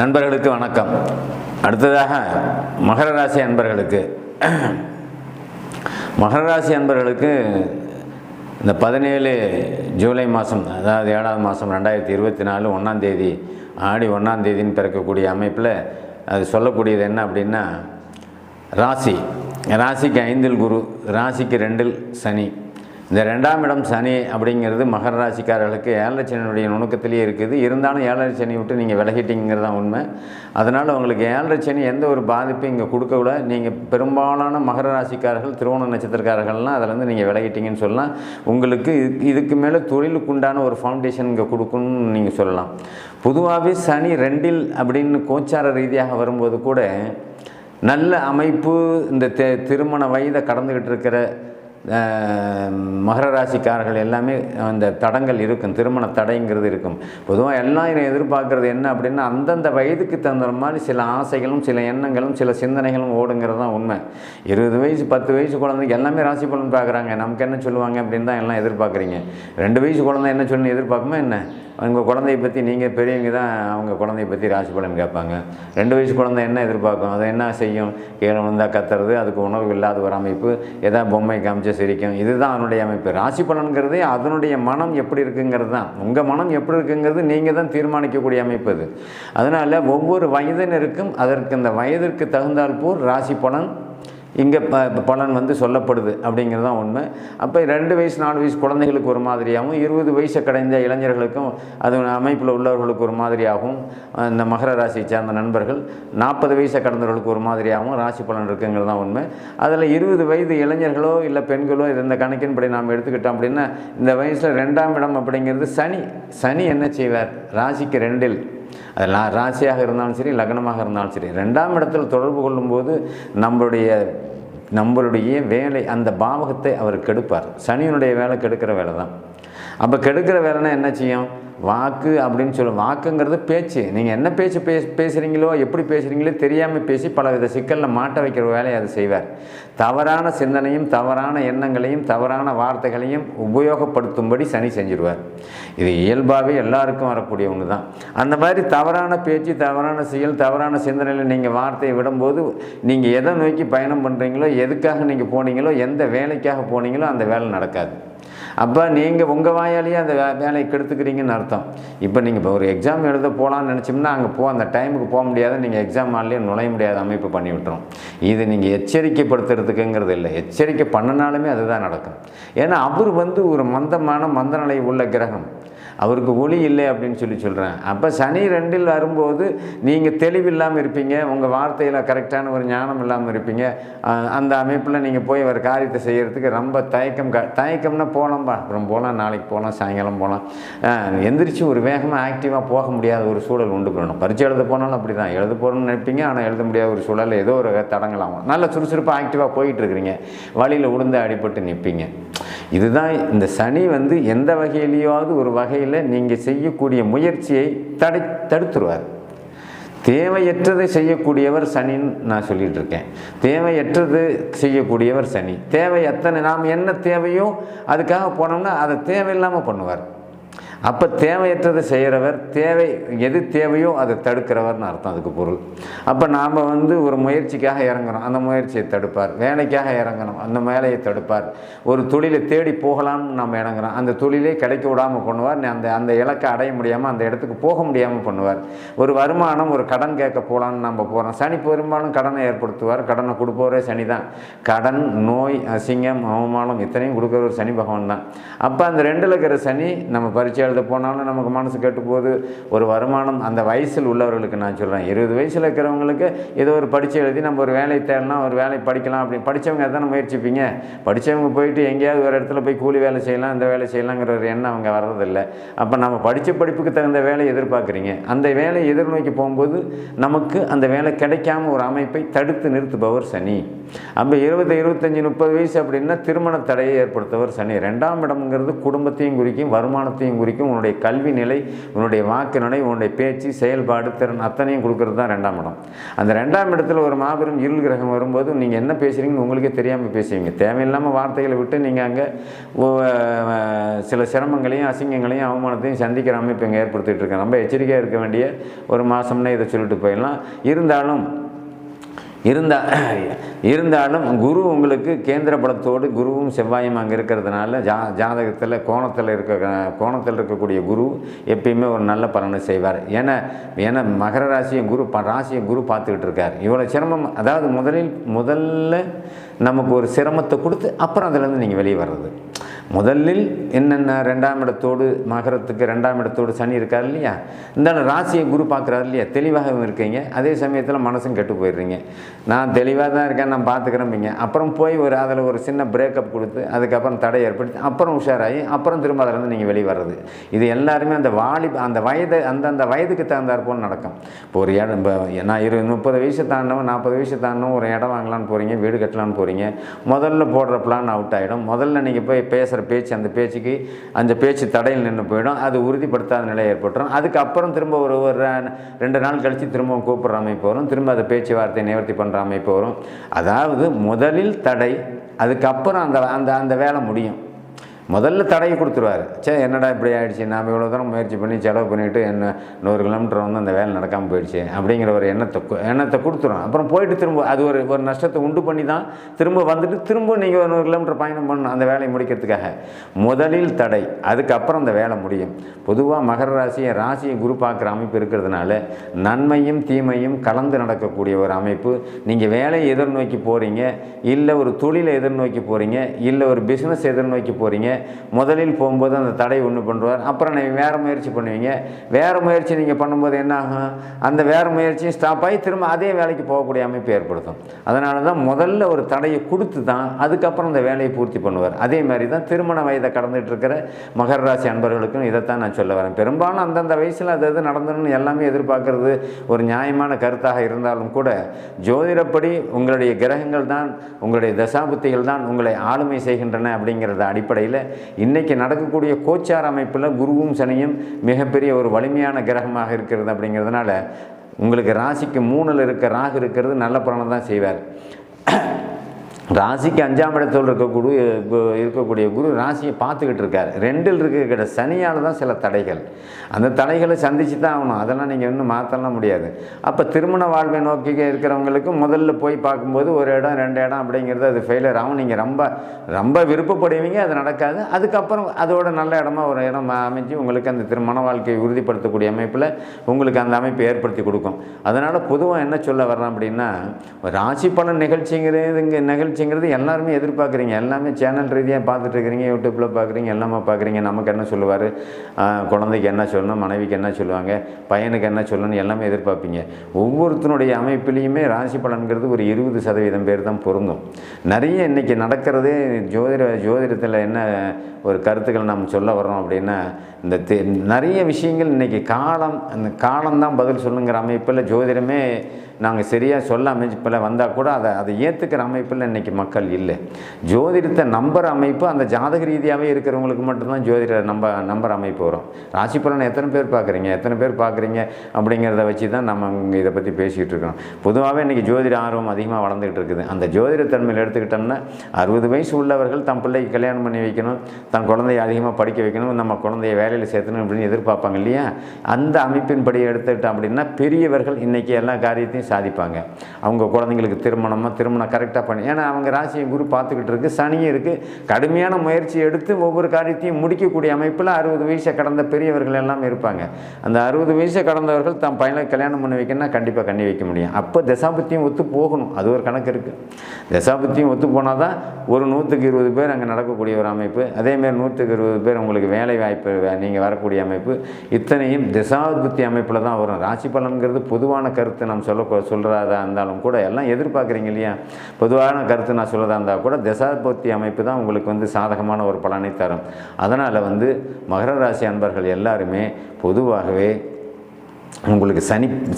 நண்பர்களுக்கு வணக்கம். அடுத்ததாக மகர ராசி அன்பர்களுக்கு இந்த 17 ஜூலை மாதம், அதாவது 7ஆவது மாதம் 2024 1ஆம் தேதி ஆடி 1ஆம் தேதின்னு பிறக்கக்கூடிய அமைப்பில் அது சொல்லக்கூடியது என்ன அப்படின்னா, ராசிக்கு 5இல் குரு, ராசிக்கு 2இல் சனி. இந்த 2ஆம் இடம் சனி அப்படிங்கிறது மகர ராசிக்காரர்களுக்கு 7 சனியுடைய நுணுக்கத்திலே இருக்குது. இருந்தாலும் 7 சனி விட்டு நீங்கள் விலகிட்டீங்கிறது தான் உண்மை. அதனால் உங்களுக்கு 7 சனி எந்த ஒரு பாதிப்பும் இங்கே கொடுக்கக்கூட. நீங்கள் பெரும்பாலான மகர ராசிக்காரர்கள், திருவோண நட்சத்திரக்காரர்கள்லாம் அதிலேருந்து நீங்கள் விலகிட்டீங்கன்னு சொல்லலாம். உங்களுக்கு இதுக்கு மேலே தொழிலுக்குண்டான ஒரு ஃபவுண்டேஷன் இங்கே கொடுக்கணும்னு நீங்கள் சொல்லலாம். பொதுவாகவே சனி 2இல் அப்படின்னு கோச்சார ரீதியாக வரும்போது கூட நல்ல அமைப்பு. இந்த திருமண வயதை கடந்துக்கிட்டு இருக்கிற மகர ராசிக்காரர்கள் எல்லாமே அந்த தடங்கள் இருக்கும், திருமண தடைங்கிறது இருக்கும். பொதுவாக எல்லாம் எதிர்பார்க்குறது என்ன அப்படின்னா, அந்தந்த வயதுக்கு தகுந்த மாதிரி சில ஆசைகளும் சில எண்ணங்களும் சில சிந்தனைகளும் ஓடுங்கிறது தான் உண்மை. 20 வயசு 10 வயசு குழந்தைக்கு எல்லாமே ராசி பலன் பார்க்குறாங்க. நமக்கு என்ன சொல்லுவாங்க அப்படின்னு தான் எல்லாம் எதிர்பார்க்குறீங்க. 2 வயசு குழந்தை என்ன சொல்லி எதிர்பார்க்குமா என்ன? உங்கள் குழந்தையை பற்றி, நீங்கள் பெரியவங்க தான் அவங்க குழந்தைய பற்றி ராசி பலன் கேட்பாங்க. 2 வயசு குழந்தை என்ன எதிர்பார்க்கும்? அதை என்ன செய்யும்? கீழே வந்தால் கத்துறது, அதுக்கு உணர்வு இல்லாத ஒரு அமைப்பு, ஏதாவது பொம்மை காமிச்சு சிரிக்கும். இதுதான் அதனுடைய அமைப்பு. ராசி பலன்கிறதே அதனுடைய மனம் எப்படி இருக்குங்கிறது தான். உங்கள் மனம் எப்படி இருக்குங்கிறது நீங்கள் தான் தீர்மானிக்கக்கூடிய அமைப்பு அது. அதனால் ஒவ்வொரு வயதினருக்கும் அதற்கு அந்த வயதிற்கு தகுந்தால் போல் ராசி பலன் இங்கே பலன் சொல்லப்படுது அப்படிங்கிறது தான் உண்மை. அப்போ 2 வயசு 4 வயசு குழந்தைகளுக்கு ஒரு மாதிரியாகவும், 20 வயசை கடைந்த இளைஞர்களுக்கும் அது அமைப்பில் உள்ளவர்களுக்கு ஒரு மாதிரியாகவும், இந்த மகர ராசியை சேர்ந்த நண்பர்கள் 40 வயசை கடந்தவர்களுக்கு ஒரு மாதிரியாகவும் ராசி பலன் இருக்குங்கிறது தான் உண்மை. அதில் 20 வயது இளைஞர்களோ இல்லை பெண்களோ இது இந்த கணக்கின்படி நாம் எடுத்துக்கிட்டோம் அப்படின்னா, இந்த வயசில் 2ஆம் இடம் அப்படிங்கிறது சனி என்ன செய்வார்? ராசிக்கு 2இல், அது ராசியாக இருந்தாலும் சரி, லக்னமாக இருந்தாலும் சரி, 2ஆம் இடத்தில் தொடர்பு கொள்ளும்போது நம்மளுடைய வேலை, அந்த பாவகத்தை அவர் கெடுப்பார். சனியினுடைய வேலை கெடுக்கிற வேலை தான். அப்போ கெடுக்கிற வேலைன்னா என்ன செய்யும்? வாக்கு அப்படின்னு சொல்லுவோம். வாக்குங்கிறது பேச்சு. நீங்கள் என்ன பேச்சு பேசுகிறீங்களோ, எப்படி பேசுகிறீங்களோ தெரியாமல் பேசி பலவித சிக்கலில் மாட்ட வைக்கிற வேலையை அது செய்வார். தவறான சிந்தனையும் தவறான எண்ணங்களையும் தவறான வார்த்தைகளையும் உபயோகப்படுத்தும்படி சனி செஞ்சிடுவார். இது இயல்பாகவே எல்லாருக்கும் வரக்கூடிய ஒன்று தான். அந்த மாதிரி தவறான பேச்சு, தவறான செயல், தவறான சிந்தனையில் நீங்கள் வார்த்தையை விடும்போது, நீங்கள் எதை நோக்கி பயணம் பண்ணுறீங்களோ, எதுக்காக நீங்கள் போனீங்களோ, எந்த வேலைக்காக போனீங்களோ அந்த வேலை நடக்காது. அப்போ நீங்கள் உங்கள் வாயாலேயே அந்த வேலையை கெடுத்துக்கிறீங்கன்னு அர்த்தம். இப்போ நீங்கள் இப்போ ஒரு எக்ஸாம் எழுத போகலான்னு நினச்சோம்னா அங்கே அந்த டைமுக்கு போக முடியாது, நீங்கள் எக்ஸாம் ஹால்லேயே நுழைய முடியாத அமைப்பு பண்ணி விட்டுரும். இது நீங்கள் எச்சரிக்கைப்படுத்துறதுக்குங்கிறது இல்லை, எச்சரிக்கை பண்ணினாலுமே அதுதான் நடக்கும். ஏன்னா அவர் ஒரு மந்த நிலை உள்ள கிரகம், அவருக்கு ஒளி இல்லை அப்படின்னு சொல்கிறேன். அப்போ சனி 2இல் வரும்போது நீங்கள் தெளிவில்லாமல் இருப்பீங்க, உங்கள் வார்த்தையில் கரெக்டான ஒரு ஞானம் இல்லாமல் இருப்பீங்க. அந்த அமைப்பில் நீங்கள் போய் ஒரு காரியத்தை செய்கிறதுக்கு ரொம்ப தயக்கம்னா போகலாம்பா, அப்புறம் போகலாம், நாளைக்கு போகலாம், சாயங்காலம் போகலாம், எந்திரிச்சு ஒரு வேகமாக ஆக்டிவாக போக முடியாத ஒரு சூழல் உண்டு பண்ணணும். பரீட்சை எழுத போனாலும் அப்படி தான், எழுத போகணும்னு நினைப்பீங்க, ஆனால் எழுத முடியாத ஒரு சூழல், ஏதோ ஒரு தடங்கலாகும். நல்ல சுறுசுறுப்பாக ஆக்டிவாக போயிட்டுருக்கிறீங்க, வழியில் உளுந்து அடிபட்டு நிற்பீங்க. இதுதான் இந்த சனி எந்த வகையிலேயாவது ஒரு வகையில் நீங்கள் செய்யக்கூடிய முயற்சியை தடுத்துருவார். தேவையற்றதை செய்யக்கூடியவர் சனின்னு நான் சொல்லிகிட்டு இருக்கேன். தேவையற்றது செய்யக்கூடியவர் சனி. நாம் என்ன தேவையோ அதுக்காக போனோம்னா அதை தேவையில்லாமல் பண்ணுவார். அப்போ தேவையற்றதை செய்கிறவர், எது தேவையோ அதை தடுக்கிறவர்னு அர்த்தம், அதுக்கு பொருள். அப்போ நாம் ஒரு முயற்சிக்காக இறங்கணும், அந்த முயற்சியை தடுப்பார். வேலைக்காக இறங்கணும், அந்த வேலையை தடுப்பார். ஒரு தொழிலை தேடி போகலாம்னு நம்ம இறங்குறோம், அந்த தொழிலே கிடைக்க விடாமல் பண்ணுவார். அந்த இலக்கை அடைய முடியாமல் அந்த இடத்துக்கு போக முடியாமல் பண்ணுவார். ஒரு வருமானம், ஒரு கடன் கேட்க போகலான்னு நம்ம போகிறோம், சனி பெரும்பாலும் கடனை ஏற்படுத்துவார். கடனை கொடுப்பவரே சனி தான். கடன், நோய், அசிங்கம், அவமானம் இத்தனையும் கொடுக்குறவர் சனி பகவான் தான். அப்போ அந்த 2இல் இருக்கிற சனி நம்ம பரீட்சை எழுத போனாலும் நமக்கு மனசு கெட்டு போகுது. ஒரு வருமானம், அந்த வயசில் உள்ளவர்களுக்கு நான் சொல்கிறேன், 20 வயசில் இருக்கிறவங்களுக்கு ஏதோ ஒரு பரீட்சை எழுதி நம்ம ஒரு வேலை தேடலாம், ஒரு வேலை படிக்கலாம் அப்படின்னு படித்தவங்க தானே முயற்சிப்பீங்க. படித்தவங்க போயிட்டு எங்கேயாவது ஒரு இடத்துல போய் கூலி வேலை செய்யலாம், இந்த வேலை செய்யலாங்கிற ஒரு எண்ணம் அவங்க வர்றதில்லை. அப்போ நம்ம படித்த படிப்புக்கு தகுந்த வேலையை எதிர்பார்க்குறீங்க. அந்த வேலையை எதிர்நோக்கி போகும்போது நமக்கு அந்த வேலை கிடைக்காம ஒரு அமைப்பை தடுத்து நிறுத்துபவர் சனி. அப்போ 20, 25, 30 வயசு அப்படின்னா திருமண தடையை ஏற்படுத்தவர் சனி. 2ஆம் இடம்ங்கிறது குடும்பத்தையும் குறிக்கும், வருமானத்தையும் குறிக்கும், பிடிக்கும். உன்னுடைய கல்வி நிலை, உன்னுடைய வாக்கு நிலை, உன்னுடைய பேச்சு, செயல்பாடு, திறன் அத்தனையும் கொடுக்கறது தான் 2ஆம் இடம். அந்த 2ஆம் இடத்துல ஒரு மாபெரும் இருள் கிரகம் வரும்போது நீங்கள் என்ன பேசுகிறீங்கன்னு உங்களுக்கே தெரியாமல் பேசுவீங்க. தேவையில்லாமல் வார்த்தைகளை விட்டு நீங்கள் அங்கே சில சிரமங்களையும் அசிங்கங்களையும் அவமானத்தையும் சந்திக்கிற அமைப்பு இங்கே ஏற்படுத்திகிட்டு இருக்கேன். ரொம்ப எச்சரிக்கையாக இருக்க வேண்டிய ஒரு மாதம்னே இதை சொல்லிட்டு போயிடலாம். இருந்தாலும் குரு உங்களுக்கு கேந்திர பலத்தோடு குருவும் செவ்வாயும் அங்கே இருக்கிறதுனால ஜாதகத்தில் கோணத்தில் இருக்கக்கூடிய குரு எப்பயுமே ஒரு நல்ல பலனை செய்வார். ஏன்னா மகர ராசியை குரு பார்த்துக்கிட்டு இருக்கார். இவ்வளோ சிரமம், அதாவது முதல்ல நமக்கு ஒரு சிரமத்தை கொடுத்து அப்புறம் அதிலேருந்து நீங்கள் வெளியே வர்றது. முதலில் என்னென்ன 2ஆம் இடத்தோடு மகரத்துக்கு 2ஆம் இடத்தோடு சனி இருக்கார் இல்லையா, இந்த ராசியை குரு பார்க்குறாரு இல்லையா, தெளிவாகவும் இருக்கீங்க. அதே சமயத்தில் மனசும் கெட்டு போயிடுறீங்க. நான் தெளிவாக தான் இருக்கேன், நான் பார்த்துக்கிறேன்பிங்க. அப்புறம் போய் அதில் ஒரு சின்ன பிரேக்கப் கொடுத்து அதுக்கப்புறம் தடை ஏற்படுத்தி அப்புறம் உஷாராகி அப்புறம் திரும்ப அதிலேருந்து நீங்கள் வெளியே வர்றது. இது எல்லாருமே அந்த வயது அந்தந்த வயதுக்கு தகுந்தாற் போல் நடக்கும். இப்போ ஒரு இடம், நான் 30 வயசு தாண்டவும் 40 வயசு தாண்டவும் ஒரு இடம் வாங்கலான்னு போகிறீங்க, வீடு கட்டலான்னு போகிறீங்க. முதல்ல போடுற பிளான் அவுட் ஆகிடும். முதல்ல நீங்கள் போய் பேசுகிற பேச்சு, அந்த பேச்சு தடையில் நின்று போயிடும். அது உறுதிப்படுத்தாத நிலை ஏற்பட்டுரும். அதுக்கப்புறம் திரும்ப ஒரு 2 நாள் கழித்து திரும்ப கூப்பிட்ற அமைப்பு வரும். திரும்ப அதை பேச்சுவார்த்தை நிவர்த்தி பண்ணுற அமைப்பு வரும். அதாவது முதலில் தடை, அதுக்கப்புறம் அந்த வேலை முடியும். முதல்ல தடையை கொடுத்துருவார். என்னடா இப்படி ஆகிடுச்சு, நாம் இவ்வளோ தூரம் முயற்சி பண்ணி செலவு பண்ணிவிட்டு 100 கிலோமீட்டர் அந்த வேலை நடக்காமல் போயிடுச்சு அப்படிங்கிற ஒரு எண்ணத்தை கொடுத்துரும். அப்புறம் போயிட்டு திரும்ப அது ஒரு நஷ்டத்தை உண்டு பண்ணி தான் திரும்ப வந்துட்டு திரும்ப நீங்கள் 100 கிலோமீட்டர் பயணம் பண்ணணும் அந்த வேலையை முடிக்கிறதுக்காக. முதலில் தடை, அதுக்கப்புறம் அந்த வேலை முடியும். பொதுவாக மகர ராசியை குரு பார்க்குற அமைப்பு இருக்கிறதுனால நன்மையும் தீமையும் கலந்து நடக்கக்கூடிய ஒரு அமைப்பு. நீங்கள் வேலையை எதிர்நோக்கி போகிறீங்க, இல்லை ஒரு தொழிலை எதிர்நோக்கி போகிறீங்க, இல்லை ஒரு பிஸ்னஸ் எதிர்நோக்கி போகிறீங்க. முதலில் போகும்போது அந்த தடை ஒன்று பண்ணுவார். அப்புறம் நீங்கள் வேறு முயற்சி பண்ணுவீங்க. வேறு முயற்சி நீங்கள் பண்ணும்போது என்ன ஆகும், அந்த வேறு முயற்சியும் ஸ்டாப் ஆகி திரும்ப அதே வேலைக்கு போகக்கூடிய அமைப்பு ஏற்படுத்தும். அதனால தான் முதல்ல ஒரு தடையை கொடுத்து தான் அதுக்கப்புறம் அந்த வேலையை பூர்த்தி பண்ணுவார். அதே மாதிரி தான் திருமண வயதை கடந்துட்டு இருக்கிற மகர ராசி அன்பர்களுக்கும் இதைத்தான் நான் சொல்ல வரேன். பெரும்பாலும் அந்தந்த வயசில் அது நடந்துன்னு எல்லாமே எதிர்பார்க்கறது ஒரு நியாயமான கருத்தாக இருந்தாலும் கூட ஜோதிடப்படி உங்களுடைய கிரகங்கள் தான், உங்களுடைய தசாபுத்திகள் தான் உங்களை ஆளுமை செய்கின்றன அப்படிங்கிறத அடிப்படையில் இன்றைக்கி நடக்கக்கூடிய கோச்சார அமைப்பில் குருவும் சனியும் மிகப்பெரிய ஒரு வலிமையான கிரகமாக இருக்கிறது. அப்படிங்கிறதுனால உங்களுக்கு ராசிக்கு 3ல் இருக்க ராகு இருக்கிறது நல்ல பலனை தான் செய்வார். ராசிக்கு 5ஆம் இடத்தில் இருக்கக்கூடிய குரு ராசியை பார்த்துக்கிட்டு இருக்கார். 2ல் இருக்கிற சனியால் தான் சில தடைகள், அந்த தடைகளை சந்தித்து தான் ஆகணும். அதெல்லாம் நீங்கள் இன்னும் மாற்றலாம் முடியாது. அப்போ திருமண வாழ்வை நோக்கி இருக்கிறவங்களுக்கு முதல்ல போய் பார்க்கும்போது 1 இடம் 2 இடம் அப்படிங்கிறது அது ஃபெயிலியர் ஆகும். நீங்கள் ரொம்ப விருப்பப்படுவீங்க, அது நடக்காது. அதுக்கப்புறம் அதோட நல்ல இடமா ஒரு இடம் அமைஞ்சு உங்களுக்கு அந்த திருமண வாழ்க்கையை உறுதிப்படுத்தக்கூடிய அமைப்பில் உங்களுக்கு அந்த அமைப்பை ஏற்படுத்தி கொடுக்கும். அதனால் பொதுவாக என்ன சொல்ல வர்றேன் அப்படின்னா, ராசி பலன் நிகழ்ச்சிங்கிறது எல்லாருமே எதிர்பார்க்குறீங்க. எல்லாமே சேனல் ரீதியாக பார்த்துட்டு இருக்கிறீங்க, யூடியூப்பில் பார்க்குறீங்க, எல்லாமே பார்க்குறீங்க. நமக்கு என்ன சொல்லுவார், குழந்தைக்கு என்ன சொல்லணும், மனைவிக்கு என்ன சொல்லுவாங்க, பையனுக்கு என்ன சொல்லணும்னு எல்லாமே எதிர்பார்ப்பீங்க. ஒவ்வொருத்தனுடைய அமைப்பிலையுமே ராசி பலன்கிறது ஒரு 20% பேர் தான் பொருந்தும். நிறைய இன்றைக்கி நடக்கிறதே ஜோதிடத்தில் என்ன ஒரு கருத்துக்கள் நாம் சொல்ல வர்றோம் அப்படின்னா, இந்த நிறைய விஷயங்கள் இன்றைக்கி அந்த காலம்தான் பதில் சொல்லுங்கிற அமைப்பில் ஜோதிடமே நாங்கள் சரியாக சொல்ல அமைப்பில் வந்தால் கூட அதை ஏற்றுக்கிற அமைப்பில் இன்றைக்கி மக்கள் இல்லை. ஜோதிடத்தை நம்புற அமைப்பு அந்த ஜாதக ரீதியாகவே இருக்கிறவங்களுக்கு மட்டும்தான் ஜோதிட நம்புற அமைப்பு வரும். ராசி பலனை எத்தனை பேர் பார்க்குறீங்க அப்படிங்கிறத வச்சு தான் நம்ம இதை பற்றி பேசிகிட்டு இருக்கிறோம். பொதுவாகவே இன்றைக்கி ஜோதிட ஆர்வம் அதிகமாக வளர்ந்துகிட்டு இருக்குது. அந்த ஜோதிட தன்மையில் எடுத்துக்கிட்டோம்னா 60 வயசு உள்ளவர்கள் தன் பிள்ளைக்கு கல்யாணம் பண்ணி வைக்கணும், தன் குழந்தையை அதிகமாக படிக்க வைக்கணும், நம்ம குழந்தைய வேலையில் சேர்த்தணும் அப்படின்னு எதிர்பார்ப்பாங்க இல்லையா. அந்த அமைப்பின்படி எடுத்துக்கிட்டோம் அப்படின்னா பெரியவர்கள் இன்றைக்கி எல்லா காரியத்தையும் சாதிப்பாங்க. அவங்க குழந்தைங்களுக்கு திருமணம் கரெக்டாக பண்ணி, ஏன்னா அவங்க ராசியை குரு பார்த்துக்கிட்டு இருக்கு, சனியும் இருக்குது. கடுமையான முயற்சி எடுத்து ஒவ்வொரு காரியத்தையும் முடிக்கக்கூடிய அமைப்பில் 60 வயசை கடந்த பெரியவர்கள் எல்லாம் இருப்பாங்க. அந்த 60 வயசை கடந்தவர்கள் தம் பையனை கல்யாணம் பண்ணி வைக்கணும்னா கண்டிப்பாக கண்ணி வைக்க முடியும். அப்போ தசாபுத்தியும் ஒத்து போகணும், அது ஒரு கணக்கு இருக்குது. தசாபுத்தியும் ஒத்து போனால் தான் ஒரு 100க்கு 20 பேர் அங்கே நடக்கக்கூடிய ஒரு அமைப்பு. அதேமாதிரி 100க்கு 20 பேர் உங்களுக்கு வேலை வாய்ப்பு நீங்கள் வரக்கூடிய அமைப்பு. இத்தனையும் தசாபுத்தி அமைப்பில் தான் வரும். ராசி பலன்கிறது பொதுவான கருத்து நாம் சொல்கிறதா இருந்தாலும் கூட எல்லாம் எதிர்பார்க்குறீங்க இல்லையா. பொதுவான கருத்து நான் சொல்கிறதா இருந்தால் கூட தசாபுத்தி அமைப்பு தான் உங்களுக்கு சாதகமான ஒரு பலனை தரும். அதனால் மகர ராசி அன்பர்கள் எல்லாருமே பொதுவாகவே உங்களுக்கு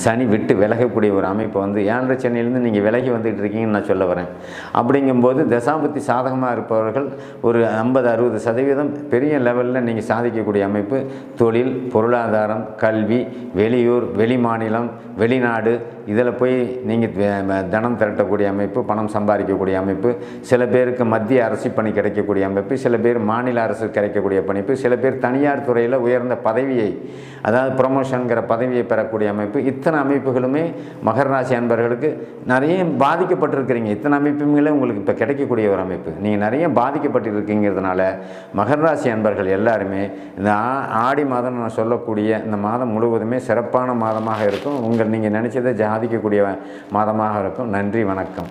சனி விட்டு விலகக்கூடிய ஒரு அமைப்பு வந்து 7.5 சனியிலேருந்து நீங்கள் விலகி வந்துகிட்டு இருக்கீங்கன்னு நான் சொல்ல வரேன். அப்படிங்கும்போது தசாபுத்தி சாதகமாக இருப்பவர்கள் ஒரு 50-60% பெரிய லெவலில் நீங்கள் சாதிக்கக்கூடிய அமைப்பு. தொழில், பொருளாதாரம், கல்வி, வெளியூர், வெளி மாநிலம், வெளிநாடு, இதில் போய் நீங்கள் தனம் திரட்டக்கூடிய அமைப்பு, பணம் சம்பாதிக்கக்கூடிய அமைப்பு. சில பேருக்கு மத்திய அரசு பணி கிடைக்கக்கூடிய அமைப்பு, சில பேர் மாநில அரசு கிடைக்கக்கூடிய பணிப்பு, சில பேர் தனியார் துறையில் உயர்ந்த பதவியை, அதாவது ப்ரொமோஷனுங்கிற பதவியை பெறக்கூடிய அமைப்பு. இத்தனை அமைப்புகளுமே மகர ராசி அன்பர்களுக்கு நிறைய பாதிக்கப்பட்டிருக்கிறீங்க. இத்தனை அமைப்புகளே உங்களுக்கு இப்போ கிடைக்கக்கூடிய ஒரு அமைப்பு. நீங்கள் நிறைய பாதிக்கப்பட்டிருக்கீங்கிறதுனால மகர ராசி அன்பர்கள் எல்லாருமே இந்த ஆடி மாதம் நான் சொல்லக்கூடிய இந்த மாதம் முழுவதுமே சிறப்பான மாதமாக இருக்கும். நீங்கள் நினச்சதை சாதிக்கக்கூடிய மாதமாக இருக்கும். நன்றி, வணக்கம்.